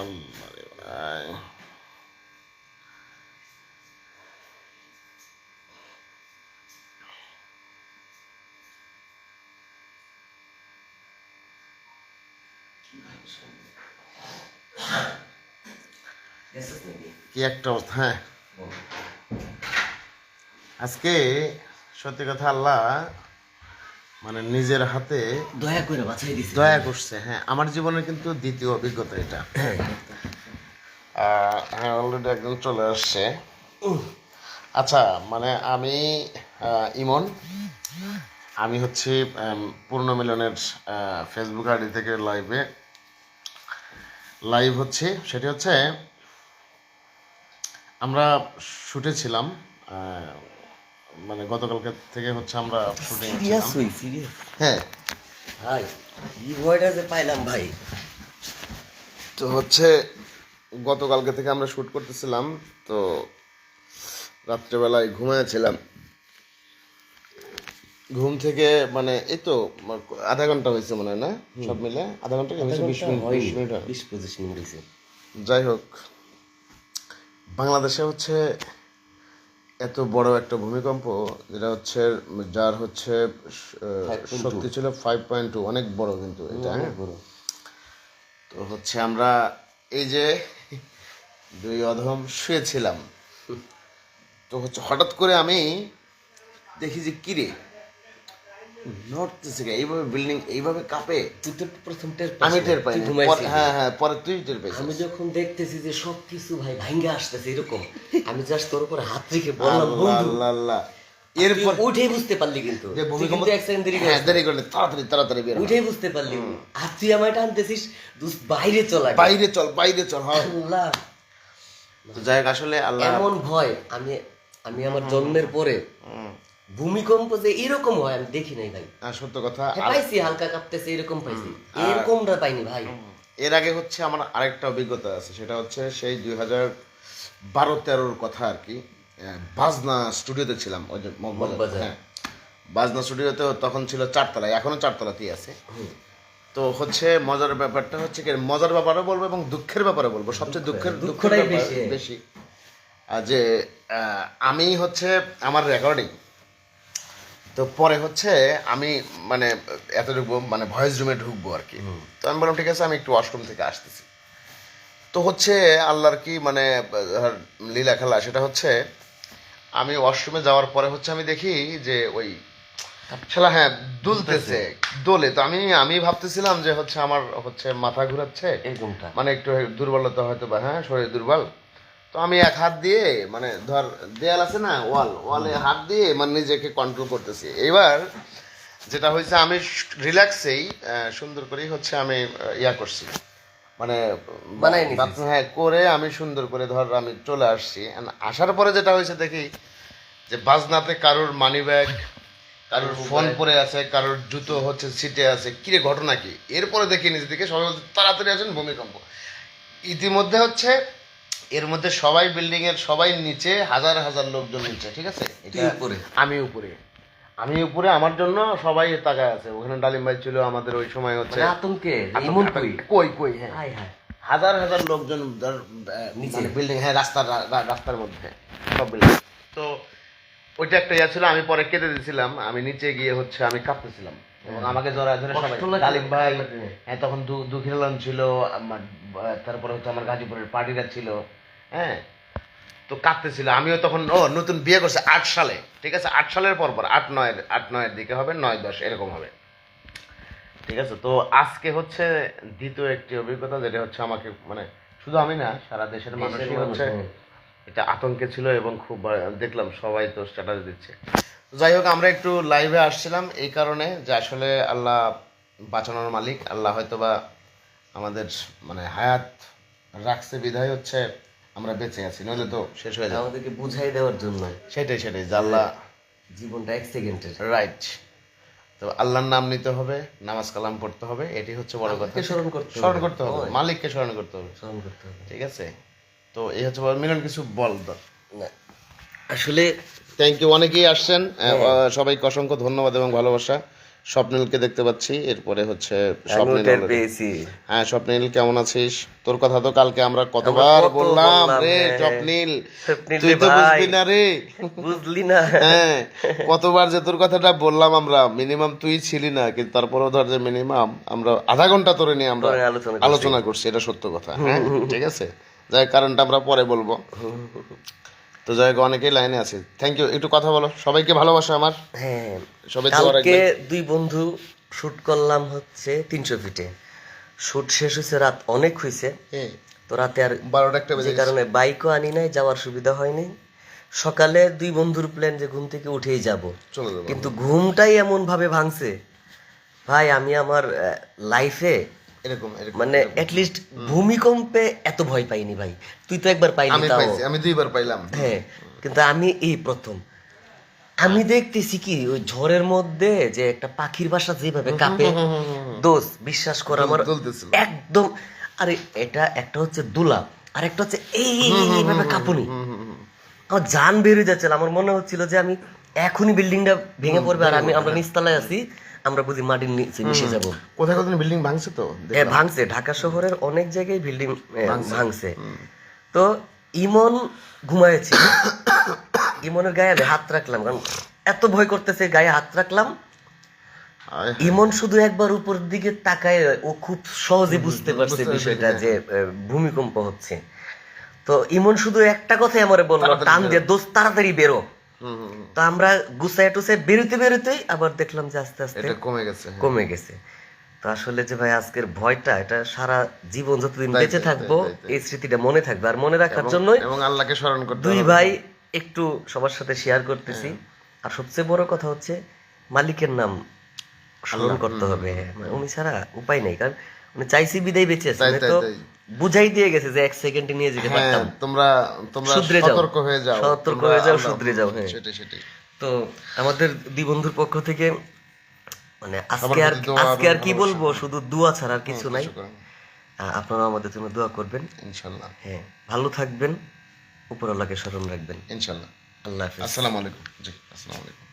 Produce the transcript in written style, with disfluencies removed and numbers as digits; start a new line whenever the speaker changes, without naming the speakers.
আল্লাহ রে ভাই। কি একটা অবস্থা। হ্যাঁ, আজকে সত্যি কথা আল্লাহ মানে নিজের হাতে
দয়া করে বাঁচাই দিছে।
দয়া করছে। হ্যাঁ, আমার জীবনের কিন্তু দ্বিতীয় অভিজ্ঞতা এটা। হ্যাঁ, অলরেডি একজন চলে আসছে। আচ্ছা, মানে আমি ইমন, আমি হচ্ছে পূর্ণ মিলনের ফেসবুক আইডি থেকে লাইভ হচ্ছে। সেটি হচ্ছে আমরা শুটে ছিলাম, মানে গতকালকে থেকে হচ্ছে আমরা শুটিং
সিরিয়াস
ছিলাম।
হই সিরিয়াস
হ্যাঁ,
ভাই, কি ভয়টা যে পাইলাম ভাই।
তো হচ্ছে গতকালকে থেকে আমরা শ্যুট করতেছিলাম। তো রাত্রেবেলায় ঘুমিয়েছিলাম। ঘুম থেকে মানে এই তো আধা ঘন্টা হয়েছে মনে হয়, না সব মিলে আধা ঘন্টা কি হয়েছে? 20 মিনিট হয়।
20-25 মিনিট হয়েছে।
যাই হোক, বাংলাদেশে হচ্ছে এত বড় একটা ভূমিকম্প, যেটা হচ্ছে যার হচ্ছে
5.2
শক্তি ছিল 5.2, অনেক বড় কিন্তু এটা। হ্যাঁ,
বড়।
তো হচ্ছে আমরা এই যে দুই অধম শুয়েছিলাম, তো হচ্ছে হঠাৎ করে আমি দেখি যে কিরে নড়তেছে, এইভাবে বিল্ডিং এইভাবে কাঁপে।
তুই তো প্রথম টের
আমি টের
তুই
পাইনি।
ঘুমাইছিলি।
হ্যাঁ হ্যাঁ, পরে তুই টের পাইছিস।
আমি যখন দেখতেছি যে সবকিছু ভাই ভাঙ্গে আসতেছে এরকম, আমি জাস্ট তোর উপরে হাত রেখে বললাম
আল্লাহ
বন্ধু।
আল্লাহ আল্লাহ।
তুই
এরপর
উঠেই বুঝতে পারলি কিন্তু
যে
তুই
ভূমিকম্প,
কিন্তু এক সেকেন্ড দেরি
হ্যাঁ
করিস
দেরি করলে তাড়াতাড়ি তাড়াতাড়ি বের হ।
উঠেই বুঝতে পারলি। আর তুই আমায় টানতেছিস দোস্ত বাইরে চল আগে।
বাইরে চল বাইরে চল। হ্যাঁ,
আল্লাহ,
তো যাই হোক, আসলে আল্লাহ
এমন ভয় আমি আমি আমার জন্মের পরে ভূমিকম্প যে এরকম হয় আমি দেখি নাই ভাই।
সত্য কথা।
হ্যাঁ, পাইছি হালকা কাঁপতেছে এরকম পাইছি, এরকমটা পাইনি ভাই।
এর আগে হচ্ছে আমার আরেকটা অভিজ্ঞতা আছে, সেটা হচ্ছে সেই 2012-13 কথা আর কি। বাজনা স্টুডিওতে ছিলাম, ওই যে
মগবাজার।
হ্যাঁ, বাজনা স্টুডিওতে তখন ছিল 4 তলায়, এখনো 4 তলাতেই আছে। তো হচ্ছে মজার ব্যাপারটা হচ্ছে কি, মজার ব্যাপারও বলবো এবং দুঃখের ব্যাপারে বলবো। সবচেয়ে দুঃখের
দুঃখটাই
ব্যাপার
বেশি।
বেশি যে আমি হচ্ছে আমার রেকর্ডিং, তো পরে হচ্ছে আমি মানে এতটুকু মানে ভয়েস রুমে ঢুকবো আর কি। তো আমি বললাম ঠিক আছে, আমি একটু ওয়াশরুম থেকে আসতেছি। তো হচ্ছে আল্লাহর কি মানে লীলা খেলা, সেটা হচ্ছে আমি ওয়াশরুমে যাওয়ার পরে হচ্ছে আমি দেখি যে ওই শালা, হ্যাঁ, দুলতেছে, দোলে। তো আমি ভাবতেছিলাম যে হচ্ছে আমার হচ্ছে মাথা ঘুরাচ্ছে,
এরকমটা
মানে একটু দুর্বলতা হয়তো বা, হ্যাঁ, শরীর দুর্বল। তো আমি এক হাত দিয়ে মানে ধর দেয়াল আছে না, ওয়ালে হাত দিয়ে মানে নিজেকে কন্ট্রোল করতেছি। এবার যেটা হয়েছে, আমি রিল্যাক্সেই সুন্দর করেই হচ্ছে আমি ইয়া করছি, মানে
বানাই নিছিস।
bathroom, হ্যাঁ, করে আমি সুন্দর করে ধর আমি চলে আসছি। And আসার পরে যেটা হয়েছে দেখি যে বাজনাতে কারোর মানি ব্যাগ, কারোর ফোন পড়ে আছে, কারোর জুতো হচ্ছে সিটে আছে। কিরে ঘটনা কি? এরপরে দেখি নিজে থেকে সবাই বলছে তাড়াতাড়ি আসেন, ভূমিকম্প। ইতিমধ্যে হচ্ছে এর মধ্যে সবাই বিল্ডিং এর সবাই নিচে, হাজার হাজার লোকজন নিচে, ঠিক আছে।
তুই উপরে।
আমি উপরে আমার জন্য সবাই তাকায় আছে। ওখানে ডালিম ভাই ছিল আমাদের ওই সময় হচ্ছে
মানে আতঙ্কে এমন
কই হ্যাঁ,
হাই হাই
হাজার হাজার লোকজন
নিচে।
বিল্ডিং, হ্যাঁ, রাস্তার মধ্যে সব বিল্ডিং। তো ওইটা একটা ইয়া ছিল। আমি পরে কেঁদে দিয়েছিলাম। আমি নিচে গিয়ে হচ্ছে আমি কাঁপতেছিলাম এবং আমাকে জড়ায় ধরে সবাই,
কষ্ট লাগে।
ডালিম ভাই, হ্যাঁ, তখন দুঃখিলান ছিল আমার, তারপরে হচ্ছে আমার গাজীপুরের পার্টিরা ছিল, হ্যাঁ, তো কাঁদতেছিল। আমিও তখন নতুন বিয়ে করছে 8 সালে, ঠিক আছে। 8 সালের পর 8-9-এর দিকে হবে, 9-10 এরকম হবে, ঠিক আছে। তো আজকে হচ্ছে দ্বিতীয় একটি অভিজ্ঞতা, যেটা হচ্ছে আমাকে মানে শুধু আমি না, সারা দেশের মানুষই হচ্ছে এটা আতঙ্কে ছিল এবং খুব দেখলাম সবাই তো স্ট্যাটাস দিচ্ছে। যাই হোক, আমরা একটু লাইভে আসছিলাম এই কারণে যে আসলে আল্লাহ বাঁচানোর মালিক, আল্লাহ হয়তোবা আমাদের মানে হায়াত রাখছে বিধায় হচ্ছে আমরা বেঁচে আছি, নইলে তো শেষ হয়ে যাবে।
আমাদেরকে বুঝাই দেওয়ার জন্য
সেটাই যে আল্লাহ,
জীবনটা এক সেকেন্ডের।
রাইট। তো আল্লাহর নাম নিতে হবে, নামাজ কালাম পড়তে হবে, এটি হচ্ছে বড় কথা।
স্মরণ
করতে হবে, মালিককে স্মরণ করতে হবে, ঠিক আছে। তো এই হচ্ছে মিলন, কিছু বল।
না, আসলে
থ্যাংক ইউ, অনেকেই আসছেন, সবাইকে অসংখ্য ধন্যবাদ এবং ভালোবাসা। স্বপ্নিলকে দেখতে পাচ্ছি, এরপরে হচ্ছে
আমি
স্বপ্নিল
টের
already-
পেয়েছি।
হ্যাঁ স্বপ্নিল কেমন আছিস? তোর কথা তো কালকে আমরা কতবার
কত
বললাম
বললাম,
রে
হ্যাঁ।
স্বপ্নিল,
স্বপ্নিল
তুই
রে
তো
ভাই,
বুঝবি না রে।
বুঝলি না?
হ্যাঁ কতবার যে তোর কথাটা বললাম আমরা, মিনিমাম তুই ছিলি না কিন্তু তারপরেও ধর যে মিনিমাম আমরা আধা ঘন্টা তোরে নিয়ে আমরা
তোরে আলোচনা করছি।
আলোচনা করছি, এটা সত্য কথা। হ্যাঁ ঠিক আছে, যাই কারণটা আমরা পরে বলবো। তো যাই হোক, অনেকেই লাইনে আছে, থ্যাংক ইউ। একটু কথা বলো, সবাইকে ভালোবাসা আমার,
হ্যাঁ,
সবাই দোয়া
কালকে
রাখবেন।
2 বন্ধু শুট করলাম হচ্ছে 300 ফিটে। শুট শেষ হয়েছে, রাত অনেক হয়েছে, তো রাতে আর
12টা একটা বেজে
যে কারণে বাইকও আনি নাই, যাওয়ার সুবিধা হয়নি। সকালে 2 বন্ধুর প্ল্যান যে ঘুম থেকে উঠেই যাব,
চলে যাবো।
কিন্তু ঘুমটাই এমন ভাবে ভাঙছে ভাই, আমি আমার লাইফে
এরকম এরকম
মানে অ্যাটলিস্ট ভূমিকম্পে এত ভয় পাইনি ভাই। তুই তো একবার পাইলি,
আমি
তাও
পাইছি, আমি 2বার পাইলাম।
হ্যাঁ, কিন্তু আমি এই প্রথম। আমি দেখতেছি কি ওই ঝড়ের মধ্যে যে একটা পাখির বাসা যেভাবে কাঁপে, দোষ বিশ্বাস কর আমার
দুলতেছিল।
একদম। আরে এটা একটা হচ্ছে দুলা, আর একটা হচ্ছে এইভাবে কাঁপুনি। আমার জান বেরিয়ে যাচ্ছিল, আমার মনে হচ্ছিল যে আমি এখনই বিল্ডিংটা ভেঙে পড়বে, আর আমরা নিচতলায় আছি, আমরা বুঝি মাটির নিচে মিশে যাব।
কোথায় কোথায় বিল্ডিং ভাঙছে তো
হ্যাঁ ভাঙছে, ঢাকা শহরের অনেক জায়গায় বিল্ডিং ভাঙছে। তো ইমন ঘুমায়েছিল, ইমনের গায়ে আমি হাত রাখলাম, কারণ এত ভয় করতেছে, গায়ে হাত রাখলাম। ইমন শুধু একবার উপর দিকে তাকায়, ও খুব সহজে বুঝতে পারছে বিষয়টা যে ভূমিকম্প হচ্ছে। তো ইমন শুধু একটা কথাই আমারে বললো, টান দিয়ে দোস্ত তাড়াতাড়ি বেরো। তো আমরা গুছায় টুসায় বেরোতে বেরোতেই আবার দেখলাম যে আস্তে আস্তে
এটা কমে গেছে।
কমে গেছে। তো আসলে যে ভাই আজকের ভয়টা, এটা সারা জীবন যতদিন
তাই,
বেঁচে
তাই,
থাকবো
তাই।
এই স্মৃতিটা মনে থাকবে, আর মনে রাখার জন্যই
এবং আল্লাহকে স্মরণ করতে
2
হবে।
ভাই একটু সবার সাথে শেয়ার করতেছি। আর সবচেয়ে বড় কথা হচ্ছে মালিকের নাম স্মরণ করতে হবে, মানে উনি ছাড়া উপায় নেই, কারণ উনি চাইছি বিদায় বেঁচে আছে,
তাই,
উনি
তাই,
তো
তাই।
বুঝাই দিয়ে গেছে যে 1 সেকেন্ডে নিয়ে যেতে
হ্যাঁ
পারতাম।
তোমরা তোমরা
শুধরে যাও,
সতর্ক হয়ে যাও,
সতর্ক
তোমরা
হয়ে যাও,
আল্লাহ-
শুধরে যাও। হ্যাঁ,
সেটাই সেটাই।
তো আমাদের 2 বন্ধুর পক্ষ থেকে মানে
সবার
আজকে আর
প্রতি দোয়া
আজকে আর
এবং
কি বলবো, শুধু দোয়া ছাড়া আর কিছু নাই।
কিছু করেন না।
আপনারা আমাদের জন্য দোয়া করবেন।
ইনশাল্লাহ
হ্যাঁ, ভালো থাকবেন, উপরওয়ালাকে স্মরণ রাখবেন।
ইনশাল্লাহ।
আল্লাহ হাফেজ।
আসসালামু আলাইকুম। জি আসসালামু আলাইকুম।